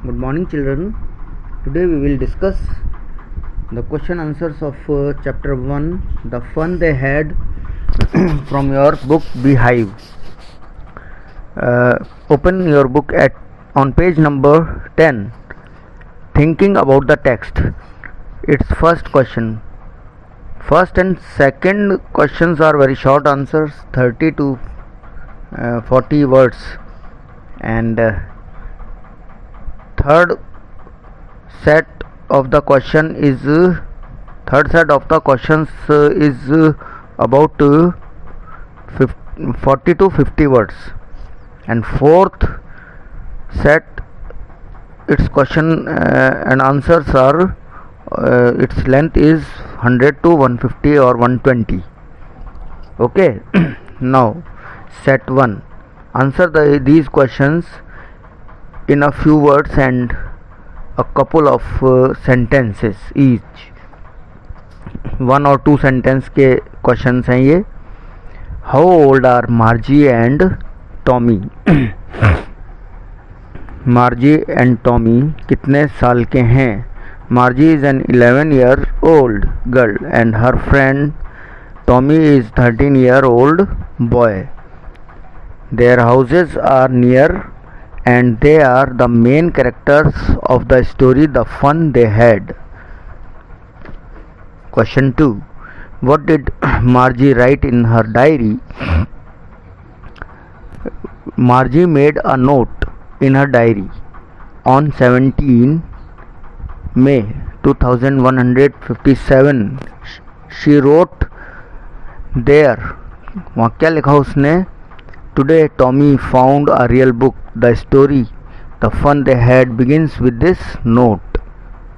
Good morning, children. Today we will discuss the question answers of chapter 1, the fun they had from your book Beehive. Open your book on page number 10. Thinking about the text. Its first question. First and second questions are very short answers, 30 to 40 words, and third set of the questions is about 40 to 50 words, and fourth set its question and answers are its length is 100 to 150 or 120. Okay. Now set 1, answer these questions in a few words and a couple of sentences each. 1 or 2 sentence के questions हैं ये. How old are Margie and Tommy? Margie and Tommy कितने साल के हैं? Margie is an 11-year-old girl and her friend Tommy is 13-year-old boy. Their houses are near and they are the main characters of the story, the fun they had. Question 2. What did Margie write in her diary? Margie made a note in her diary on 17 May 2157. She wrote there, वहाँ क्या लिखा उसने? Today Tommy found a real book. The story, the fun they had begins with this note.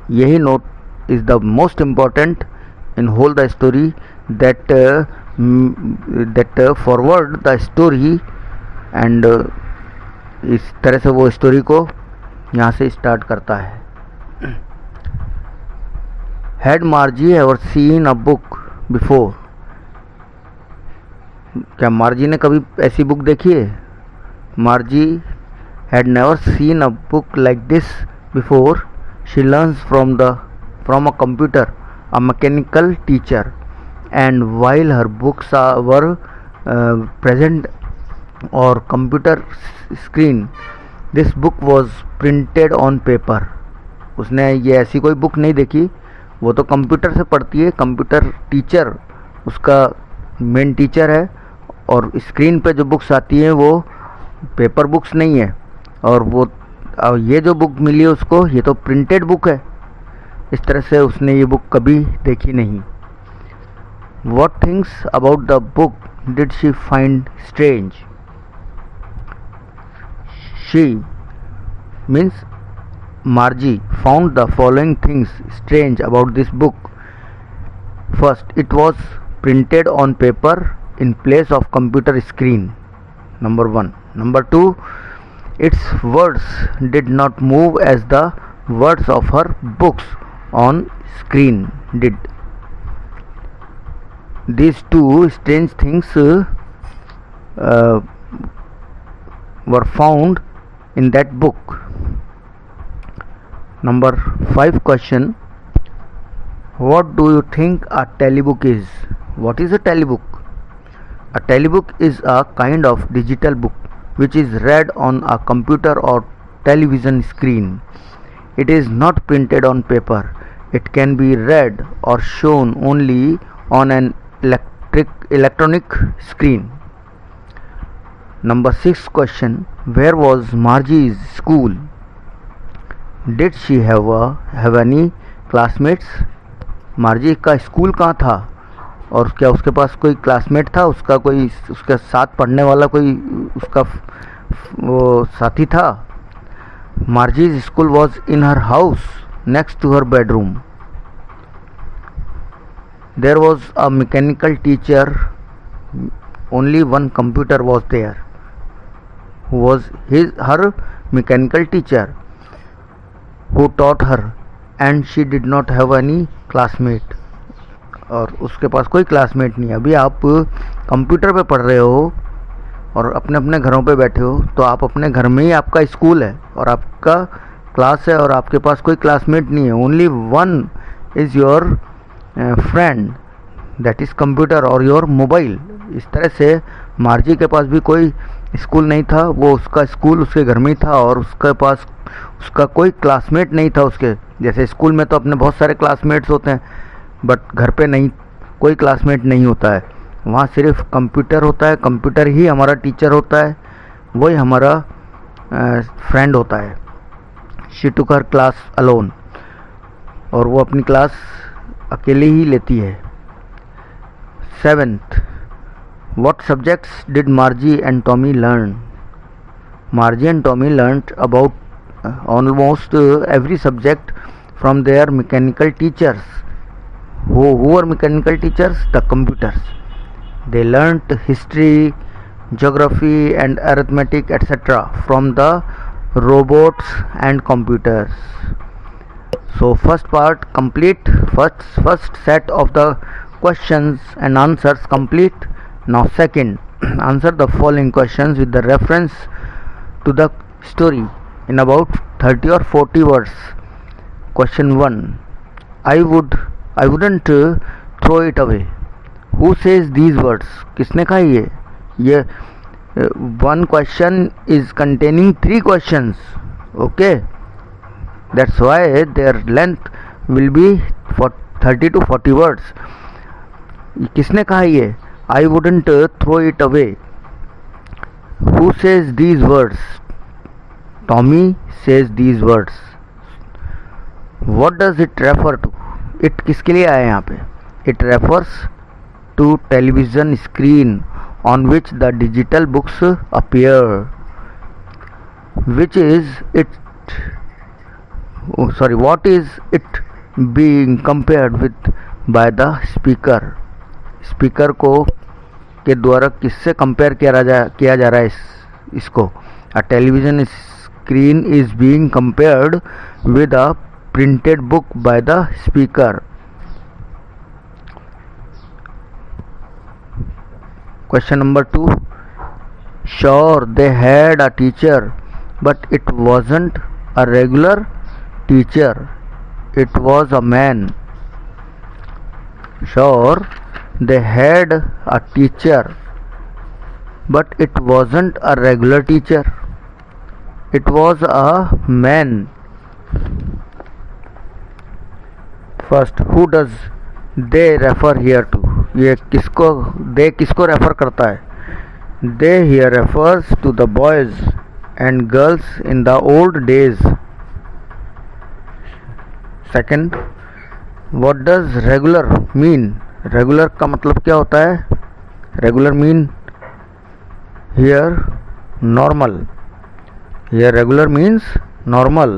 यही note is the most important in whole the story that forward the story, and इस तरह से वो story को यहाँ से start करता है. Had Margie ever seen a book before? क्या मार्जी ने कभी ऐसी बुक देखी है? मार्जी had never seen a book like this before. She learns from a computer, a mechanical teacher, and while her books were present or computer screen, this book was printed on paper. उसने ये ऐसी कोई book नहीं देखी, वो तो computer से पढ़ती है. कंप्यूटर टीचर उसका मेन टीचर है और स्क्रीन पे जो बुक्स आती हैं वो पेपर बुक्स नहीं है, और ये जो बुक मिली है उसको, ये तो प्रिंटेड बुक है. इस तरह से उसने ये बुक कभी देखी नहीं. What things about the book did she find strange? She means Margie found the following things strange about this book. First, it was printed on paper in place of computer screen. Number 1. Number 2, its words did not move as the words of her books on screen did. These two strange things were found in that book. Number 5 question. What do you think a telebook is? What is a telebook? A telebook is a kind of digital book which is read on a computer or television screen. It is not printed on paper. It can be read or shown only on an electronic screen. Number 6 question. Where was Margie's school? Did she have any classmates? मार्जी का school कहाँ था और क्या उसके पास कोई classmate था, उसका साथ पढ़ने वाला कोई उसका वो साथी था? Margie's school was in her house next to her bedroom. There was a mechanical teacher, only one computer was there. Who was her mechanical teacher who taught her and she did not have any classmate. और उसके पास कोई classmate नहीं. अभी आप computer पे पढ़ रहे हो और अपने अपने घरों पे बैठे हो, तो आप अपने घर में ही आपका स्कूल है और आपका क्लास है और आपके पास कोई क्लासमेट नहीं है, only one is your friend, that is computer और योर मोबाइल। इस तरह से मार्जी के पास भी कोई स्कूल नहीं था, वो उसका स्कूल उसके घर में ही था और उसके पास उसका कोई क्लासमेट नहीं था। उसके जैसे स्कूल में तो अपने बहुत सारे क्लासमेट्स होते हैं, बट घर पे नहीं, कोई क्लासमेट नहीं होता है, वहाँ सिर्फ कंप्यूटर होता है। कंप्यूटर ही हमारा टीचर होता है, वही हमारा फ्रेंड होता है। She took her class alone, और वो अपनी क्लास अकेले ही लेती है। 7th, what subjects did Margie and Tommy learn? Margie and Tommy learnt about almost every subject from their mechanical teachers. Who were mechanical teachers? The computers. They learnt history, geography and arithmetic etc. from the robots and computers. So first part complete, first set of the questions and answers complete. Now second, answer the following questions with the reference to the story in about 30 or 40 words. Question 1, I wouldn't throw it away. Who says these words? किसने कहा ये one question is containing 3 questions. Okay, that's why their length will be for 30 to 40 words. किसने कहा ये? I wouldn't throw it away. Who says these words? Tommy says these words. What does it refer to? It किसके लिए आया यहाँ पे? It refers to television screen on which the digital books appear. Which is it? What is it being compared with by the speaker? Speaker को के द्वारा किससे compare किया जा रहा है इसको? A television screen is being compared with a printed book by the speaker. Question number 2, sure they had a teacher but it wasn't a regular teacher, it was a man. Sure they had a teacher but it wasn't a regular teacher, it was a man. First, who does they refer here to? ये किसको they किसको refer करता है? They here refers to the boys and girls in the old days. Second, what does regular mean? Regular का मतलब क्या होता है? Regular mean here normal. Here regular means normal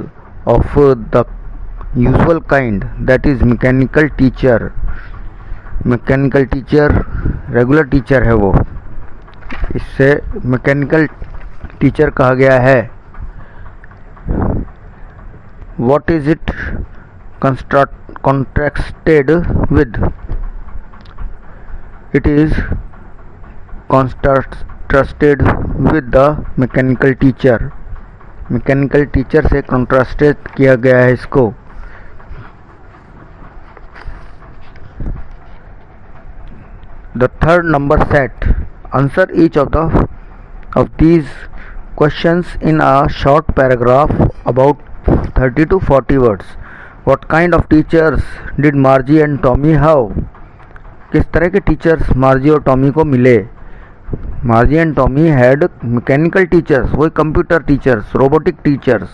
of the usual kind, that is mechanical teacher. Mechanical teacher regular teacher है, वो इससे mechanical teacher कहा गया है. What is it contrasted with? It is contrasted with the mechanical teacher. Mechanical teacher से contrasted किया गया है इसको. The third number set, answer each of these questions in a short paragraph about 30 to 40 words. What kind of teachers did Margie and Tommy have? किस तरह के teachers मार्जी और Tommy को मिले? Margie and Tommy had mechanical teachers, वही computer teachers, robotic teachers.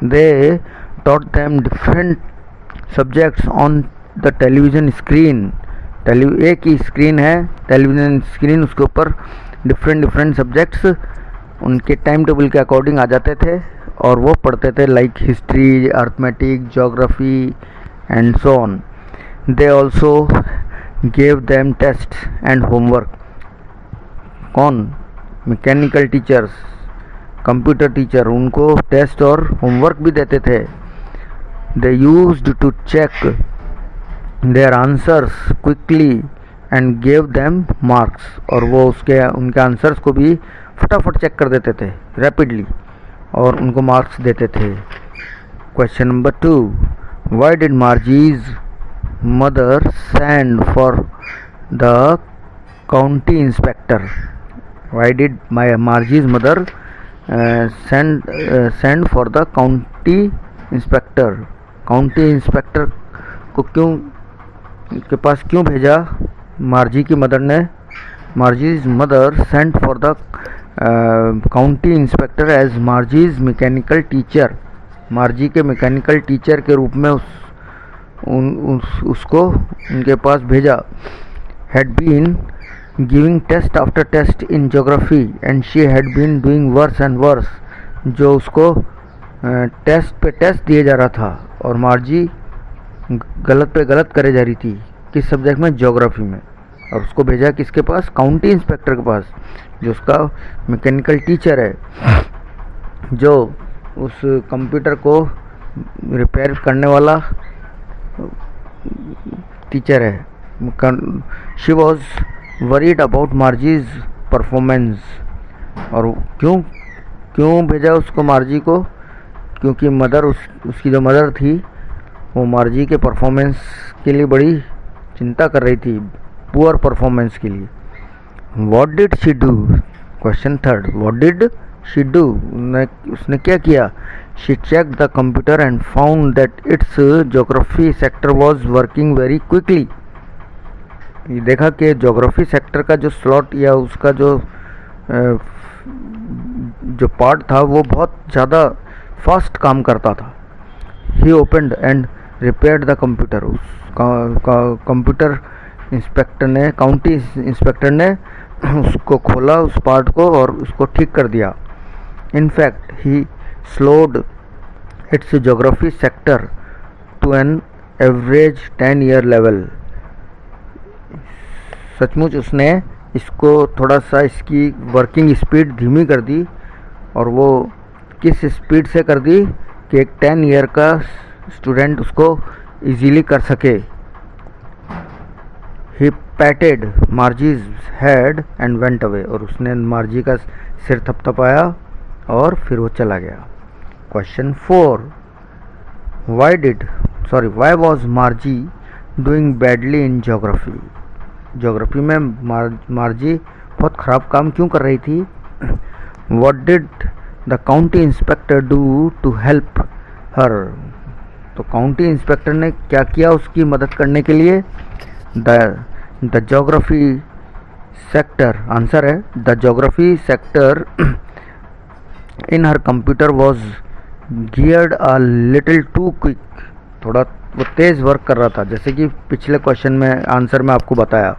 They taught them different subjects on the television screen. एक ही screen है टेलीविज़न स्क्रीन, उसके ऊपर डिफरेंट सब्जेक्ट्स उनके टाइम टेबल के अकॉर्डिंग आ जाते थे और वो पढ़ते थे, like history, arithmetic, geography and so on. They also gave them tests and homework. कौन? मैकेनिकल टीचर्स, कंप्यूटर टीचर उनको टेस्ट और होमवर्क भी देते थे. They used to check their answers quickly and gave them marks. और वो उनके answers को भी फटाफट चेक कर देते थे रैपिडली और उनको मार्क्स देते थे. Question number 2. Why did Margie's mother send for the county inspector? Why did Margie's mother send for the county inspector? County inspector को के पास क्यों भेजा मार्जी की मदर ने? Margie's mother sent for the county inspector as Margie's mechanical teacher. Margie के mechanical teacher के रूप में उसको उनके पास भेजा. Had been giving test after test in geography and she had been doing worse and worse. जो उसको टेस्ट पे टेस्ट दिए जा रहा था और मार्जी गलत पे गलत करे जा रही थी. किस सब्जेक्ट में? ज्योग्राफी में. और उसको भेजा किसके पास? काउंटी इंस्पेक्टर के पास, जो उसका मैकेनिकल टीचर है, जो उस कंप्यूटर को रिपेयर करने वाला टीचर है. She was worried about Margie's performance. और क्यों भेजा उसको मार्जी को? क्योंकि मदर उसकी जो मदर थी वो मार्जी के परफॉर्मेंस के लिए बड़ी चिंता कर रही थी, पुअर परफॉर्मेंस के लिए. What did she do? Question 3. What did she do? उसने क्या किया? She check the computer and found that its geography sector was working very quickly. ये देखा कि ज्योग्राफी सेक्टर का जो स्लॉट या उसका जो पार्ट था वो बहुत ज़्यादा फास्ट काम करता था. He opened and repaired the computer. उस कंप्यूटर इंस्पेक्टर ने, काउंटी इंस्पेक्टर ने उसको खोला, उस पार्ट को, और उसको ठीक कर दिया. In fact he slowed its geography sector to an average 10 year level. सचमुच उसने इसको थोड़ा सा इसकी वर्किंग स्पीड धीमी कर दी. और वो किस स्पीड से कर दी कि एक 10 ईयर का स्टूडेंट उसको इजीली कर सके. He patted Margie's head and went away. और उसने मार्जी का सिर थपथपाया और फिर वो चला गया. Question 4. Why was Margie doing badly in geography? Geography में मार्जी बहुत ख़राब काम क्यों कर रही थी? What did the county inspector do to help her? तो काउंटी इंस्पेक्टर ने क्या किया उसकी मदद करने के लिए? द ज्योग्राफी सेक्टर, आंसर है the geography sector in her computer was geared a little too quick. थोड़ा वो तेज़ वर्क कर रहा था, जैसे कि पिछले क्वेश्चन में आंसर में आपको बताया.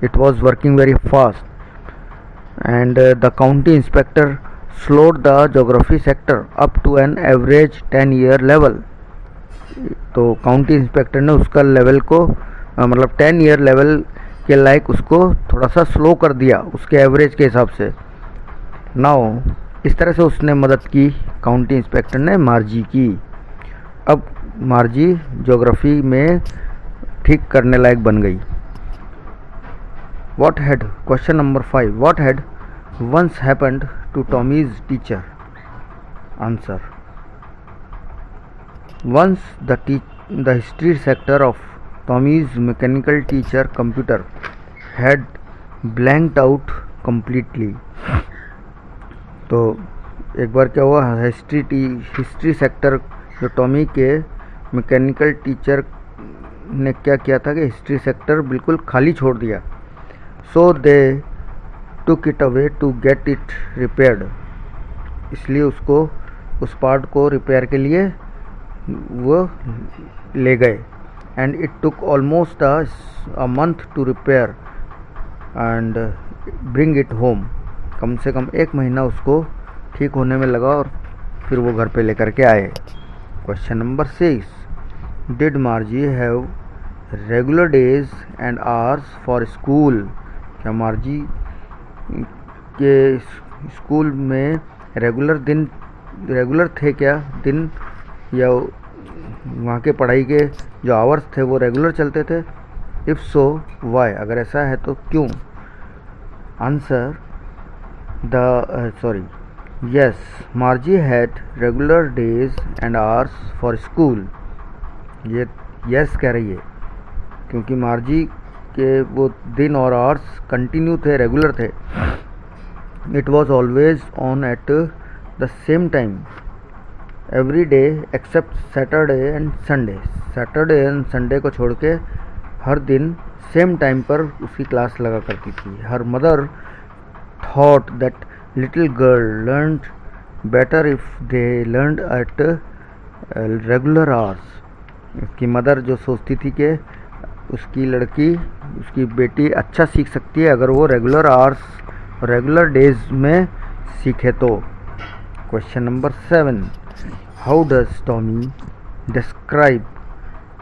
It was working very fast and the county inspector slowed the geography sector up to an average 10 year level. तो काउंटी इंस्पेक्टर ने उसका लेवल को मतलब 10 ईयर लेवल के लायक उसको थोड़ा सा स्लो कर दिया उसके एवरेज के हिसाब से. नाउ इस तरह से उसने मदद की काउंटी इंस्पेक्टर ने मार्जी की. अब मार्जी ज्योग्राफी में ठीक करने लायक बन गई. What had, question number 5. What had once happened to Tommy's teacher? Answer. Once the history sector of Tommy's mechanical teacher computer had blanked out completely. तो एक बार क्या हुआ, हिस्ट्री सेक्टर जो टॉमी के मैकेनिकल टीचर ने क्या किया था कि हिस्ट्री सेक्टर बिल्कुल खाली छोड़ दिया. So they took it away to get it repaired. इसलिए उसको उस पार्ट को रिपेयर के लिए वो ले गए. And it took almost a month to repair and bring it home. कम से कम 1 महीना उसको ठीक होने में लगा और फिर वो घर पे लेकर के आए. Question number 6. Did मार्जी have regular days and hours for school? क्या मार्जी के स्कूल में रेगुलर थे क्या दिन, या वहाँ के पढ़ाई के जो आवर्स थे वो रेगुलर चलते थे? If so why? अगर ऐसा है तो क्यों? Answer Yes, Margie had regular days and hours for school. ये यस कह रही है क्योंकि मार्जी के वो दिन और आवर्स कंटिन्यू थे, रेगुलर थे. It was always on at the same time every day except Saturday and Sunday. Saturday and Sunday को छोड़ के हर दिन सेम टाइम पर उसकी क्लास लगा करती थी. Her mother thought that little girl learned better if they learned at regular hours. उसकी मदर जो सोचती थी कि उसकी लड़की, उसकी बेटी अच्छा सीख सकती है अगर वो रेगुलर आवर्स, रेगुलर डेज में सीखे तो. Question number 7. How does Tommy describe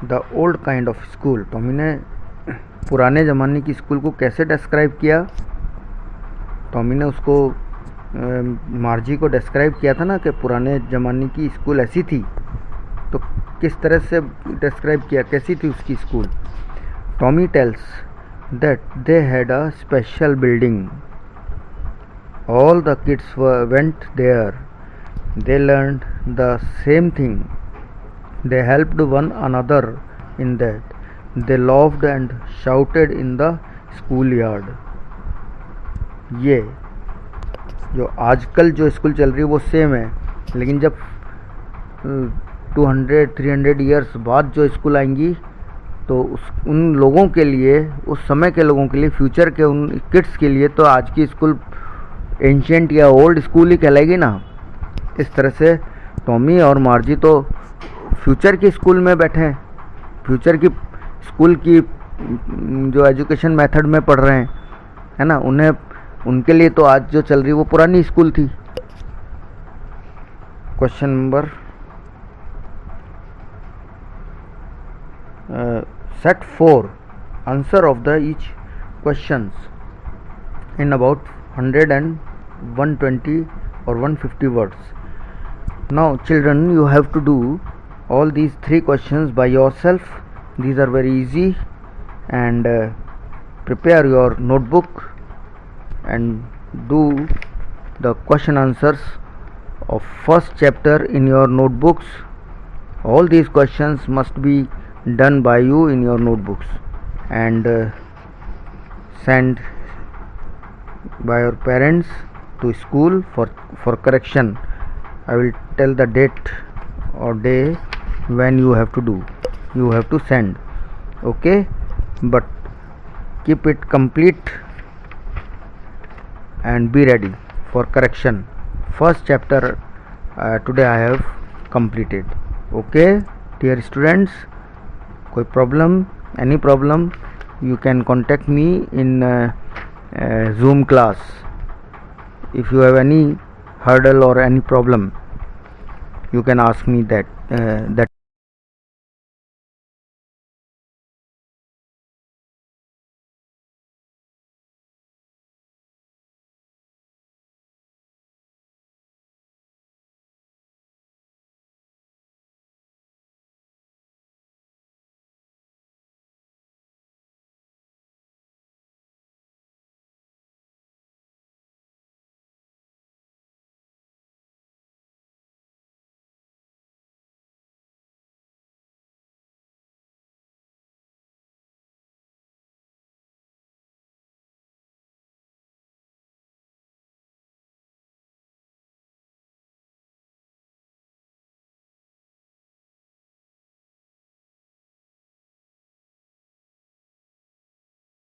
the old kind of school. Tommy ने पुराने ज़माने की स्कूल को कैसे डिस्क्राइब किया. टॉमी ने उसको मार्जी को डिस्क्राइब किया था ना कि पुराने ज़माने की स्कूल ऐसी थी, तो किस तरह से डिस्क्राइब किया, कैसी थी उसकी school. Tommy tells that they had a special building. All the kids went there. They learned the same thing. They helped one another in that. They laughed and shouted in the school yard. ये जो आजकल जो school चल रही है वो same है, लेकिन जब 200-300 ईयर्स बाद जो स्कूल आएंगी तो उन लोगों के लिए, उस समय के लोगों के लिए, फ्यूचर के उन किड्स के लिए तो आज की स्कूल एंशियंट या ओल्ड स्कूल ही कहलाएगी ना. इस तरह से टॉमी और मार्जी तो फ्यूचर की स्कूल में बैठे हैं, फ्यूचर की स्कूल की जो एजुकेशन मेथड में पढ़ रहे हैं, है ना. उन्हें, उनके लिए तो आज जो चल रही वो पुरानी स्कूल थी. Question number set 4 answer of the each questions in about 100 and 120 or 150 words. Now children, you have to do all these 3 questions by yourself. These are very easy, and prepare your notebook and do the question answers of first chapter in your notebooks. All these questions must be done by you in your notebooks and send by your parents to school for correction. I will tell the date or day when you have to do, you have to send. Okay, but keep it complete and be ready for correction. First chapter today I have completed. Okay dear students, कोई problem, any problem, you can contact me in Zoom class. If you have any hurdle or any problem, you can ask me that